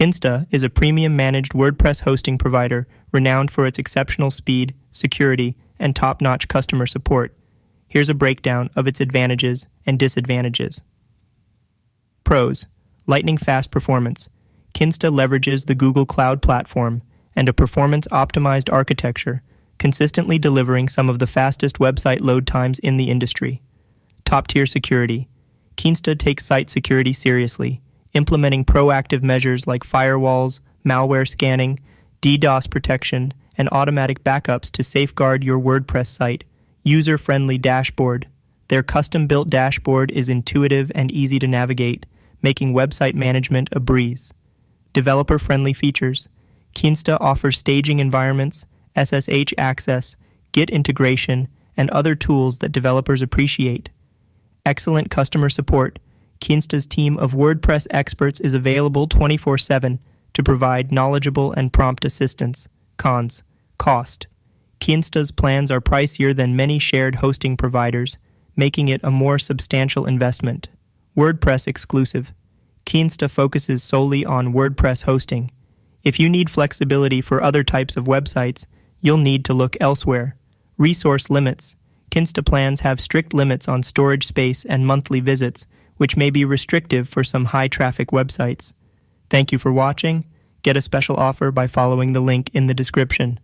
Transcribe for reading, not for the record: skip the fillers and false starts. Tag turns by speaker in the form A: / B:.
A: Kinsta is a premium managed WordPress hosting provider renowned for its exceptional speed, security, and top-notch customer support. Here's a breakdown of its advantages and disadvantages. Pros: lightning-fast performance. Kinsta leverages the Google Cloud Platform and a performance-optimized architecture, consistently delivering some of the fastest website load times in the industry. Top-tier security. Kinsta takes site security seriously, implementing proactive measures like firewalls, malware scanning, DDoS protection, and automatic backups to safeguard your WordPress site. User-friendly dashboard. Their custom-built dashboard is intuitive and easy to navigate, making website management a breeze. Developer-friendly features. Kinsta offers staging environments, SSH access, Git integration, and other tools that developers appreciate. Excellent customer support. Kinsta's team of WordPress experts is available 24/7 to provide knowledgeable and prompt assistance. Cons: cost. Kinsta's plans are pricier than many shared hosting providers, making it a more substantial investment. WordPress exclusive. Kinsta focuses solely on WordPress hosting. If you need flexibility for other types of websites, you'll need to look elsewhere. Resource limits. Kinsta plans have strict limits on storage space and monthly visits, which may be restrictive for some high-traffic websites. Thank you for watching. Get a special offer by following the link in the description.